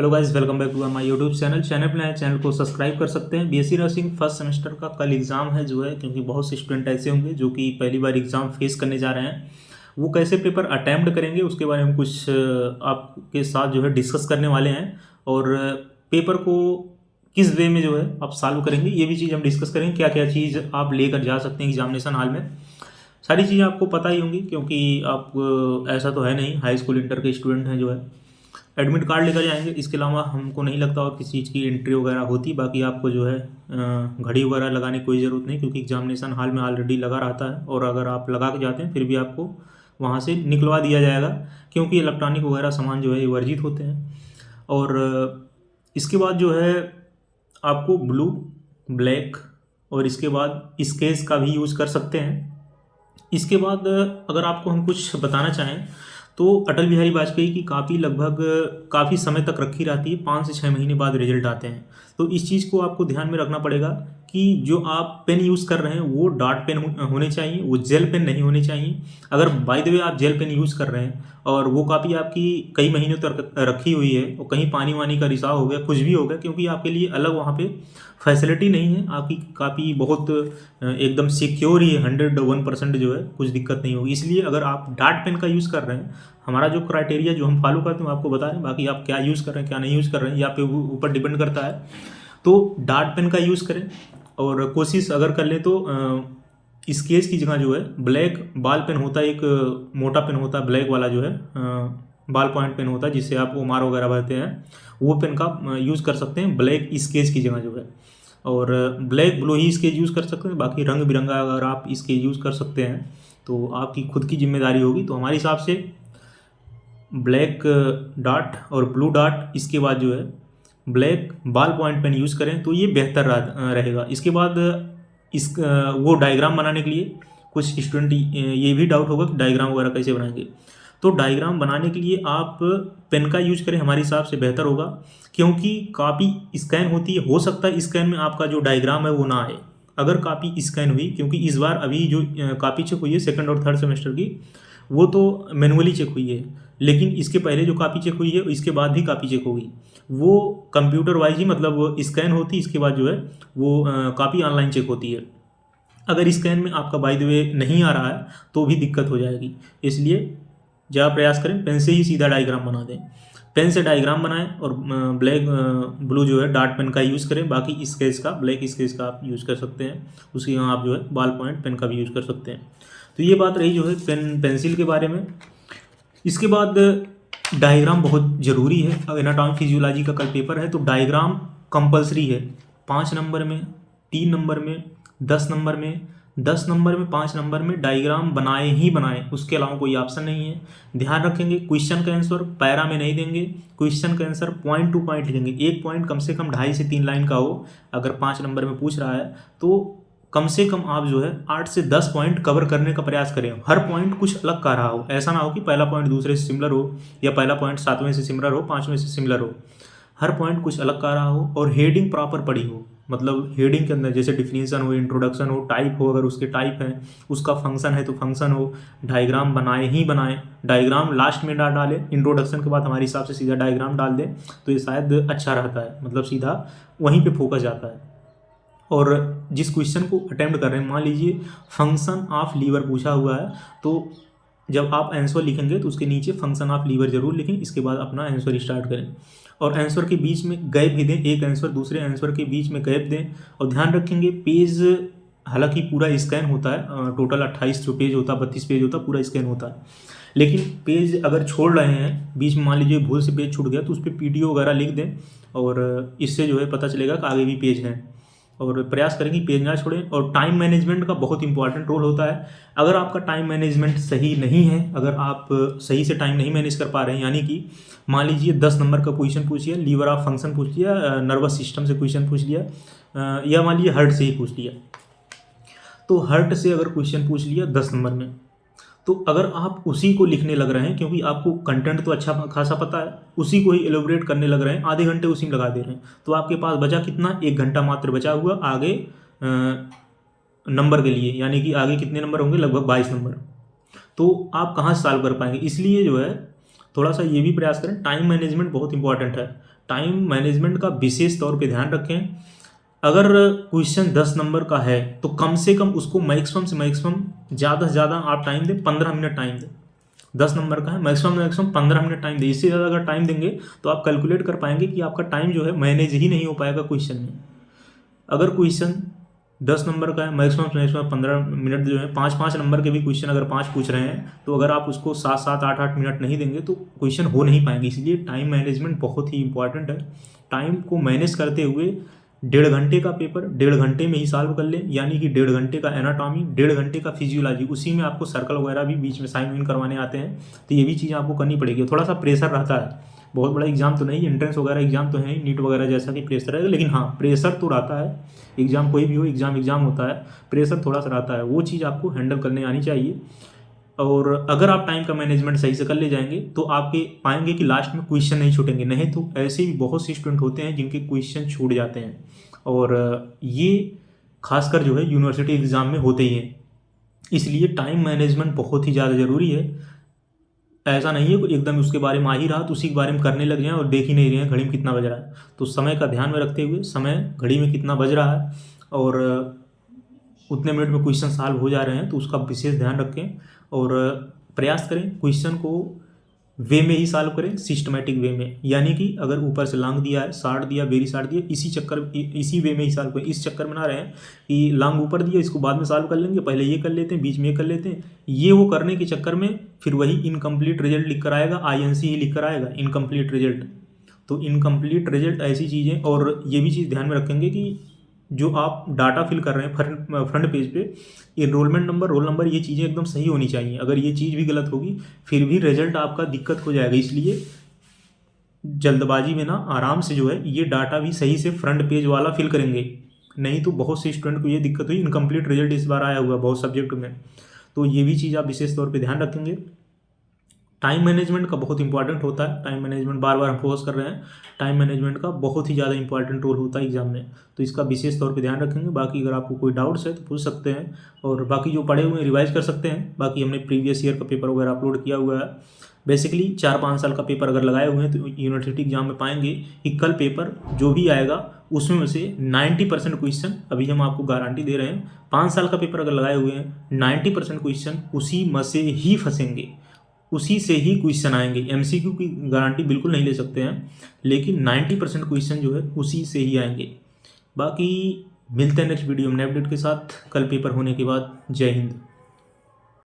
Hello guys, welcome back to my YouTube channel पे नए channel को सब्सक्राइब कर सकते हैं। बीएससी नर्सिंग फर्स्ट सेमेस्टर का कल एग्ज़ाम है जो है, क्योंकि बहुत से स्टूडेंट ऐसे होंगे जो कि पहली बार एग्ज़ाम फेस करने जा रहे हैं। वो कैसे पेपर अटैम्प्ट करेंगे उसके बारे में कुछ आपके साथ जो है डिस्कस करने वाले हैं। और पेपर को किस वे में जो है आप सॉल्व करेंगे, ये भी चीज़ हम डिस्कस करेंगे। क्या क्या चीज़ आप लेकर जा सकते हैं एग्जामिनेशन हॉल में, सारी चीज़ें आपको पता ही होंगी, क्योंकि आप ऐसा तो है नहीं, हाई स्कूल इंटर के स्टूडेंट हैं जो है एडमिट कार्ड लेकर जाएंगे। इसके अलावा हमको नहीं लगता और किसी चीज़ की एंट्री वगैरह होती। बाकी आपको जो है घड़ी वगैरह लगाने की कोई ज़रूरत नहीं, क्योंकि एग्जामिनेशन हॉल में ऑलरेडी लगा रहता है। और अगर आप लगा के जाते हैं फिर भी आपको वहाँ से निकलवा दिया जाएगा, क्योंकि इलेक्ट्रॉनिक वगैरह सामान जो है ये वर्जित होते हैं। और इसके बाद जो है आपको ब्लू, ब्लैक और इसके बाद स्केच का भी यूज़ कर सकते हैं। इसके बाद अगर आपको हम कुछ बताना चाहें तो अटल बिहारी वाजपेयी की कापी लगभग काफ़ी समय तक रखी रहती है, 5 से 6 महीने बाद रिजल्ट आते हैं। तो इस चीज़ को आपको ध्यान में रखना पड़ेगा कि जो आप पेन यूज़ कर रहे हैं वो डॉट पेन होने चाहिए, वो जेल पेन नहीं होने चाहिए। अगर बाय द वे आप जेल पेन यूज़ कर रहे हैं और वो कापी आपकी कई महीनों तक रखी हुई है और कहीं पानी वानी का रिसाव हो गया, कुछ भी हो गया, क्योंकि आपके लिए अलग वहाँ पे फैसिलिटी नहीं है। आपकी कापी बहुत एकदम सिक्योर ही है, 101% जो है, कुछ दिक्कत नहीं होगी। इसलिए अगर आप डॉट पेन का यूज़ कर रहे हैं, हमारा जो क्राइटेरिया जो हम फॉलो करते हैं आपको बता रहे हैं, बाकी आप क्या यूज़ कर रहे हैं क्या नहीं यूज़ कर रहे हैं या पे ऊपर डिपेंड करता है। तो डॉट पेन का यूज़ करें और कोशिश अगर कर लें तो स्केच की जगह जो है ब्लैक बॉल पेन होता है, एक मोटा पेन होता है ब्लैक वाला जो है, बॉल पॉइंट पेन होता है जिससे आप ओमार वगैरह भरते हैं, वो पेन का यूज़ कर सकते हैं ब्लैक स्केच की जगह जो है। और ब्लैक ब्लू ही स्केच यूज़ कर सकते हैं। बाकी रंग बिरंगा अगर आप स्केच यूज़ कर सकते हैं तो आपकी खुद की जिम्मेदारी होगी। तो हमारे हिसाब से ब्लैक डॉट और ब्लू डॉट, इसके बाद जो है black ball point pen use करें तो ये बेहतर रहेगा। इसके बाद इस वो डायग्राम बनाने के लिए कुछ स्टूडेंट ये भी डाउट होगा कि डायग्राम वगैरह कैसे बनाएंगे। तो डायग्राम बनाने के लिए आप पेन का यूज करें, हमारे हिसाब से बेहतर होगा, क्योंकि कापी स्कैन होती है, हो सकता है स्कैन में आपका जो डायग्राम है वो ना आए। अगर कापी स्कैन हुई, क्योंकि इस बार अभी जो कापी चेक हुई है सेकंड और थर्ड सेमेस्टर की, वो तो मैनुअली चेक हुई है, लेकिन इसके पहले जो कापी चेक हुई है इसके बाद भी कापी चेक होगी, वो कंप्यूटर वाइज ही, मतलब वो स्कैन होती है, इसके बाद जो है वो कापी ऑनलाइन चेक होती है। अगर स्कैन में आपका बाय द वे नहीं आ रहा है तो भी दिक्कत हो जाएगी। इसलिए ज़्यादा प्रयास करें पेन से ही सीधा डायग्राम बना दें। पेन से डायग्राम बनाएं और ब्लैक ब्लू जो है डॉट पेन का यूज़ करें। बाकी स्केच का, ब्लैक स्केच का आप यूज़ कर सकते हैं, उसके यहाँ आप जो है बॉल पॉइंट पेन का भी यूज़ कर सकते हैं। तो ये बात रही जो है पेंसिल के बारे में। इसके बाद डायग्राम बहुत ज़रूरी है। अब एनाटॉमी फिजियोलॉजी का कल पेपर है तो डायग्राम कंपलसरी है। 5 नंबर में, 3 नंबर में, 10 नंबर में, 10 नंबर में, 5 नंबर में डायग्राम बनाए ही बनाए, उसके अलावा कोई ऑप्शन नहीं है। ध्यान रखेंगे क्वेश्चन का आंसर पैरा में नहीं देंगे, क्वेश्चन का आंसर पॉइंट टू पॉइंट लिखेंगे। एक पॉइंट कम से कम 2.5 से 3 लाइन का हो। अगर 5 नंबर में पूछ रहा है तो कम से कम आप जो है 8 से 10 पॉइंट कवर करने का प्रयास करें। हर पॉइंट कुछ अलग का रहा हो, ऐसा ना हो कि पहला पॉइंट दूसरे से सिमिलर हो या पहला पॉइंट 7वें से सिमिलर हो, 5वें से सिमिलर हो। हर पॉइंट कुछ अलग का रहा हो और हेडिंग प्रॉपर पड़ी हो। मतलब हेडिंग के अंदर जैसे डिफिनीशन हो, इंट्रोडक्शन हो, टाइप हो, अगर उसके टाइप है, उसका फंक्शन है तो फंक्शन हो। डायग्राम बनाए ही बनाए, डायग्राम लास्ट में डालें, इंट्रोडक्शन के बाद हमारे हिसाब से सीधा डायग्राम डाल दें तो ये शायद अच्छा रहता है, मतलब सीधा वहीं पे फोकस जाता है। और जिस क्वेश्चन को अटेम्प्ट कर रहे हैं, मान लीजिए फंक्शन ऑफ लीवर पूछा हुआ है, तो जब आप आंसर लिखेंगे तो उसके नीचे फंक्शन ऑफ लीवर जरूर लिखें। इसके बाद अपना आंसर स्टार्ट करें और आंसर के बीच में गैप भी दें, एक आंसर दूसरे आंसर के बीच में गैप दें। और ध्यान रखेंगे पेज, हालांकि पूरा स्कैन होता है, टोटल 28 जो पेज होता है, 32 पेज होता है, पूरा स्कैन होता है, लेकिन पेज अगर छोड़ रहे हैं बीच में, मान लीजिए भूल से पेज छूट गया, तो उस पर पीडीओ वगैरह लिख दें और इससे जो है पता चलेगा कि आगे भी पेज हैं। और प्रयास करें कि पेज ना छोड़ें। और टाइम मैनेजमेंट का बहुत इंपॉर्टेंट रोल होता है। अगर आपका टाइम मैनेजमेंट सही नहीं है, अगर आप सही से टाइम नहीं मैनेज कर पा रहे हैं, यानी कि मान लीजिए 10 नंबर का क्वेश्चन पूछ लिया, लीवर ऑफ फंक्शन पूछ लिया, नर्वस सिस्टम से क्वेश्चन पूछ लिया, या मान लीजिए हार्ट से ही पूछ लिया, तो हार्ट से अगर क्वेश्चन पूछ लिया 10 नंबर में, तो अगर आप उसी को लिखने लग रहे हैं, क्योंकि आपको कंटेंट तो अच्छा खासा पता है, उसी को ही एलोबरेट करने लग रहे हैं, आधे घंटे उसी में लगा दे रहे हैं, तो आपके पास बचा कितना, 1 घंटा मात्र बचा हुआ आगे नंबर के लिए, यानी कि आगे कितने नंबर होंगे, लगभग 22 नंबर। तो आप कहाँ से सॉल्व कर पाएंगे। इसलिए जो है थोड़ा सा ये भी प्रयास करें। टाइम मैनेजमेंट बहुत इंपॉर्टेंट है, टाइम मैनेजमेंट का विशेष तौर पे ध्यान रखें। अगर क्वेश्चन 10 नंबर का है तो कम से कम उसको मैक्सिमम से मैक्सिमम, ज़्यादा से ज़्यादा आप टाइम दें, 15 मिनट टाइम दें। 10 नंबर का है, मैक्सिमम मैक्सिमम 15 मिनट टाइम दें। इससे ज़्यादा अगर टाइम देंगे तो आप कैलकुलेट कर पाएंगे कि आपका टाइम जो है मैनेज ही नहीं हो पाएगा क्वेश्चन में। अगर क्वेश्चन 10 नंबर का है, मैक्सिमम से मैक्सिमम 15 मिनट जो है, 5-5 नंबर के भी क्वेश्चन अगर 5 पूछ रहे हैं तो अगर आप उसको 7-7, 8-8 मिनट नहीं देंगे तो क्वेश्चन हो नहीं पाएंगे। इसलिए टाइम मैनेजमेंट बहुत ही इंपॉर्टेंट है। टाइम को मैनेज करते हुए 1.5 घंटे का पेपर 1.5 घंटे में ही सॉल्व कर लें, यानी कि 1.5 घंटे का एनाटॉमी, 1.5 घंटे का फिजियोलॉजी, उसी में आपको सर्कल वगैरह भी बीच में साइन वाइन करवाने आते हैं, तो ये भी चीज़ आपको करनी पड़ेगी। थोड़ा सा प्रेशर रहता है, बहुत बड़ा एग्जाम तो नहीं, एंट्रेंस वगैरह एग्जाम तो है ही, नीट वगैरह जैसा कि प्रेशर है, लेकिन हाँ प्रेशर तो रहता है। एग्जाम कोई भी हो, एग्जाम होता है, प्रेशर थोड़ा सा रहता है, वो चीज़ आपको हैंडल करने आनी चाहिए। और अगर आप टाइम का मैनेजमेंट सही से कर ले जाएंगे तो आपके पाएंगे कि लास्ट में क्वेश्चन नहीं छूटेंगे। नहीं तो ऐसे भी बहुत से स्टूडेंट होते हैं जिनके क्वेश्चन छूट जाते हैं, और ये खासकर जो है यूनिवर्सिटी एग्ज़ाम में होते ही हैं। इसलिए टाइम मैनेजमेंट बहुत ही ज़्यादा ज़रूरी है। ऐसा नहीं है कि एकदम उसके बारे में आ ही रहा तो उसी के बारे में करने लग जाएं और देख ही नहीं रहे हैं घड़ी में कितना बज रहा है। तो समय का ध्यान में रखते हुए, समय घड़ी में कितना बज रहा है और उतने मिनट में क्वेश्चन सॉल्व हो जा रहे हैं, तो उसका विशेष ध्यान रखें और प्रयास करें क्वेश्चन को वे में ही सॉल्व करें, सिस्टमेटिक वे में। यानी कि अगर ऊपर से लॉन्ग दिया है, शार्ट दिया, वेरी शार्ट दिया, इसी वे में ही सॉल्व करें। इस चक्कर में ना रहें कि लॉन्ग ऊपर दिया, इसको बाद में सॉल्व कर लेंगे, पहले ये कर लेते हैं, बीच में ये कर लेते हैं। ये वो करने के चक्कर में फिर वही इनकम्प्लीट रिजल्ट लिख कर आएगा, INC ही लिख कर आएगा, इनकम्प्लीट रिजल्ट। तो इनकम्प्लीट रिजल्ट ऐसी चीज़ें, और ये भी चीज़ ध्यान में रखेंगे कि जो आप डाटा फिल कर रहे हैं फ्रंट पेज पे, इनरोलमेंट नंबर, रोल नंबर, ये चीज़ें एकदम सही होनी चाहिए। अगर ये चीज़ भी गलत होगी फिर भी रिजल्ट आपका दिक्कत हो जाएगा। इसलिए जल्दबाजी में ना आराम से जो है ये डाटा भी सही से फ्रंट पेज वाला फिल करेंगे। नहीं तो बहुत से स्टूडेंट को ये दिक्कत हुई, इनकम्प्लीट रिजल्ट इस बार आया हुआ बहुत सब्जेक्ट में। तो ये भी चीज़ आप विशेष तौर पर ध्यान रखेंगे। टाइम मैनेजमेंट का बहुत इंपॉर्टेंट होता है। टाइम मैनेजमेंट बार बार हम फोकस कर रहे हैं, टाइम मैनेजमेंट का बहुत ही ज़्यादा इंपॉर्टेंट रोल होता है एग्जाम में, तो इसका विशेष तौर पे ध्यान रखेंगे। बाकी अगर आपको कोई डाउट्स है तो पूछ सकते हैं, और बाकी जो पढ़े हुए हैं रिवाइज कर सकते हैं। बाकी हमने प्रीवियस ईयर का पेपर वगैरह अपलोड किया हुआ है। बेसिकली 4-5 साल का पेपर अगर लगाए हुए हैं तो यूनिवर्सिटी एग्जाम में पाएंगे कि कल पेपर जो भी आएगा उसमें से 90% क्वेश्चन, अभी हम आपको गारंटी दे रहे हैं, 5 साल का पेपर अगर लगाए हुए हैं 90% क्वेश्चन उसी में से ही फंसेंगे, उसी से ही क्वेश्चन आएंगे। MCQ की गारंटी बिल्कुल नहीं ले सकते हैं, लेकिन 90% क्वेश्चन जो है उसी से ही आएंगे। बाकी मिलते हैं नेक्स्ट वीडियो में नए अपडेट के साथ कल पेपर होने के बाद। जय हिंद।